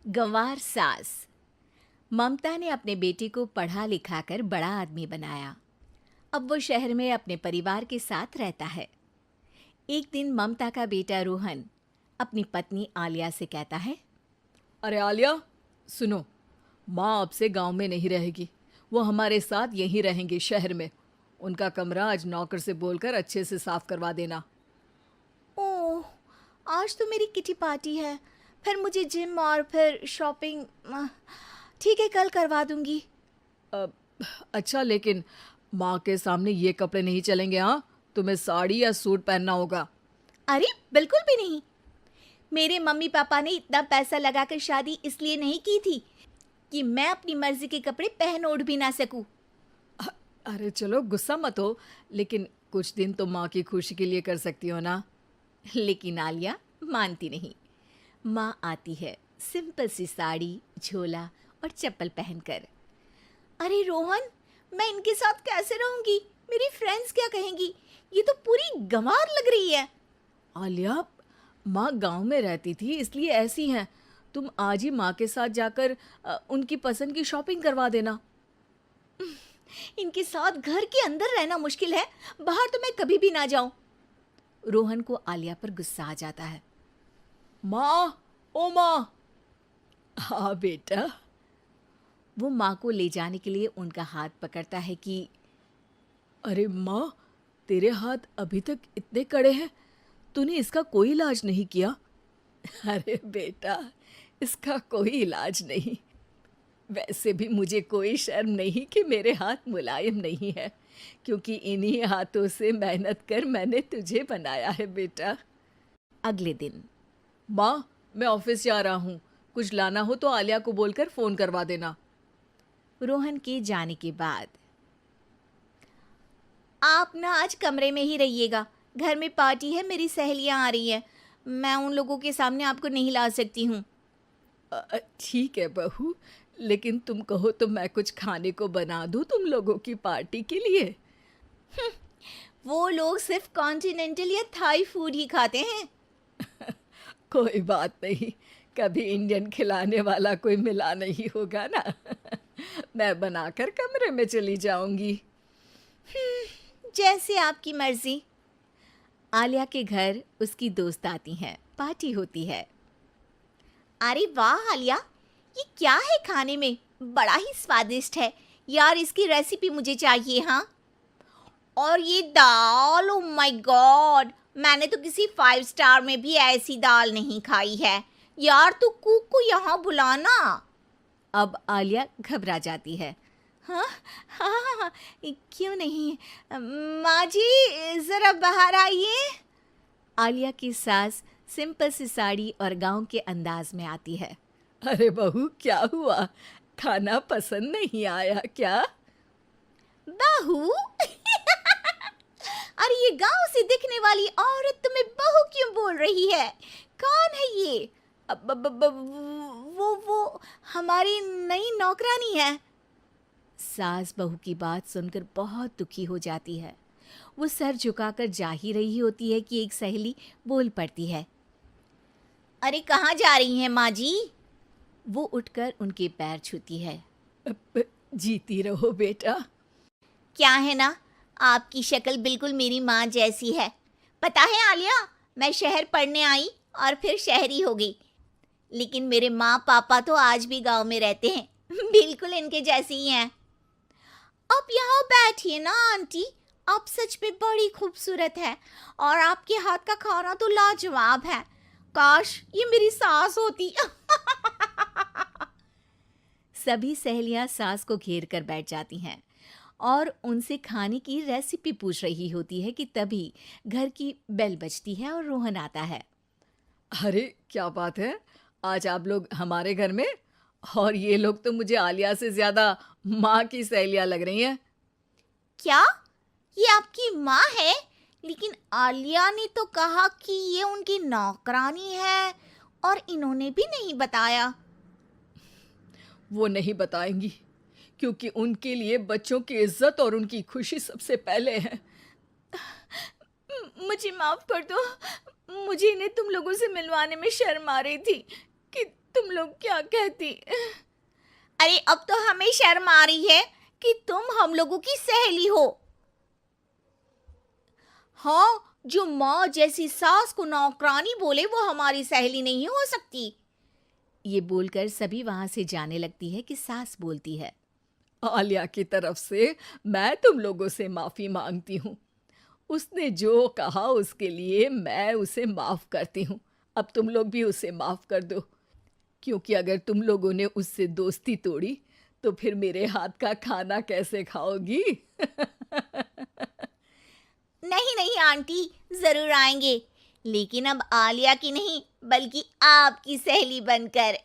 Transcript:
गंवार सास। ममता ने अपने बेटे को पढ़ा लिखा कर बड़ा आदमी बनाया। अब वो शहर में अपने परिवार के साथ रहता है। एक दिन ममता का बेटा रोहन अपनी पत्नी आलिया से कहता है, अरे आलिया, सुनो, माँ अब से गांव में नहीं रहेगी। वो हमारे साथ यहीं रहेंगी शहर में। उनका कमरा आज नौकर से बोलकर अच्छे से साफ करवा देना। ओह, आज तो मेरी किटी पार्टी है, फिर मुझे जिम और फिर शॉपिंग। ठीक है, कल करवा दूंगी। अब अच्छा, लेकिन माँ के सामने ये कपड़े नहीं चलेंगे। हाँ, तुम्हें साड़ी या सूट पहनना होगा। अरे बिल्कुल भी नहीं। मेरे मम्मी पापा ने इतना पैसा लगाकर शादी इसलिए नहीं की थी कि मैं अपनी मर्जी के कपड़े पहन ओढ़ भी ना सकूं। अरे चलो, गुस्सा मत हो, लेकिन कुछ दिन तो माँ की खुशी के लिए कर सकती हो ना। लेकिन आलिया मानती नहीं। माँ आती है सिंपल सी साड़ी, झोला और चप्पल पहनकर। अरे रोहन, मैं इनके साथ कैसे रहूंगी? मेरी फ्रेंड्स क्या कहेंगी? ये तो पूरी गंवार लग रही है। आलिया, माँ गांव में रहती थी इसलिए ऐसी हैं। तुम आज ही माँ के साथ जाकर उनकी पसंद की शॉपिंग करवा देना। इनके साथ घर के अंदर रहना मुश्किल है, बाहर तो मैं कभी भी ना जाऊं। रोहन को आलिया पर गुस्सा आ जाता है। माँ, ओ माँ। हाँ बेटा। वो माँ को ले जाने के लिए उनका हाथ पकड़ता है कि अरे माँ, तेरे हाथ अभी तक इतने कड़े हैं, तूने इसका कोई इलाज नहीं किया? अरे बेटा, इसका कोई इलाज नहीं। वैसे भी मुझे कोई शर्म नहीं कि मेरे हाथ मुलायम नहीं है, क्योंकि इन्हीं हाथों से मेहनत कर मैंने तुझे बनाया है बेटा। अगले दिन। माँ, मैं ऑफिस जा रहा हूँ। कुछ लाना हो तो आलिया को बोलकर फ़ोन करवा देना। रोहन के जाने के बाद, आप ना आज कमरे में ही रहिएगा, घर में पार्टी है, मेरी सहेलियां आ रही हैं, मैं उन लोगों के सामने आपको नहीं ला सकती हूँ। ठीक है बहू, लेकिन तुम कहो तो मैं कुछ खाने को बना दूँ तुम लोगों की पार्टी के लिए। वो लोग सिर्फ कॉन्टिनेंटल या थाई फूड ही खाते हैं। कोई बात नहीं, कभी इंडियन खिलाने वाला कोई मिला नहीं होगा ना। मैं बनाकर कमरे में चली जाऊंगी। जैसे आपकी मर्जी। आलिया के घर उसकी दोस्त आती हैं, पार्टी होती है। अरे वाह आलिया, ये क्या है खाने में? बड़ा ही स्वादिष्ट है यार, इसकी रेसिपी मुझे चाहिए। हाँ, और ये दाल, ओ माय गॉड, मैंने तो किसी 5 स्टार में भी ऐसी दाल नहीं खाई है। यार तू कुक को यहाँ बुलाना। अब आलिया घबरा जाती है। हाँ हाँ हाँ, क्यों नहीं, माँ जी ज़रा बाहर आइए। आलिया की सास सिंपल सी साड़ी और गांव के अंदाज में आती है। अरे बहू, क्या हुआ? खाना पसंद नहीं आया क्या? बहू? अरे ये गांव से दिखने वाली औरत तुम्हें बहू क्यों बोल रही है? कौन है ये? वो हमारी नई नौकरानी है। सास बहू की बात सुनकर बहुत दुखी हो जाती है। वो सर झुकाकर जा ही रही होती है कि एक सहेली बोल पड़ती है। अरे कहाँ जा रही हैं माँ जी? वो उठकर उनके पैर छूती है। जीती रहो बेटा। क्या है ना, आपकी शक्ल बिल्कुल मेरी माँ जैसी है। पता है आलिया, मैं शहर पढ़ने आई और फिर शहरी हो गई, लेकिन मेरे माँ पापा तो आज भी गांव में रहते हैं, बिल्कुल इनके जैसे ही हैं। आप यहाँ बैठिए ना आंटी, आप सच में बड़ी खूबसूरत है और आपके हाथ का खाना तो लाजवाब है। काश ये मेरी सास होती। सभी सहेलियां सास को घेर कर बैठ जाती हैं और उनसे खाने की रेसिपी पूछ रही होती है कि तभी घर की बेल बजती है और रोहन आता है। अरे क्या बात है, आज आप लोग हमारे घर में? और ये लोग तो मुझे आलिया से ज्यादा माँ की सहेलियाँ लग रही हैं। क्या ये आपकी माँ है? लेकिन आलिया ने तो कहा कि ये उनकी नौकरानी है और इन्होंने भी नहीं बताया। वो नहीं बताएंगी, क्योंकि उनके लिए बच्चों की इज्जत और उनकी खुशी सबसे पहले है। मुझे माफ कर दो, मुझे इन्हें तुम लोगों से मिलवाने में शर्म आ रही थी कि तुम लोग क्या कहती? अरे अब तो हमें शर्म आ रही है कि तुम हम लोगों की सहेली हो। हाँ, जो माँ जैसी सास को नौकरानी बोले वो हमारी सहेली नहीं हो सकती। ये बोलकर सभी वहां से जाने लगती है कि सास बोलती है, आलिया की तरफ से मैं तुम लोगों से माफ़ी मांगती हूँ। उसने जो कहा उसके लिए मैं उसे माफ़ करती हूँ। अब तुम लोग भी उसे माफ़ कर दो, क्योंकि अगर तुम लोगों ने उससे दोस्ती तोड़ी तो फिर मेरे हाथ का खाना कैसे खाओगी? नहीं नहीं आंटी, जरूर आएंगे, लेकिन अब आलिया की नहीं बल्कि आपकी सहेली बनकर।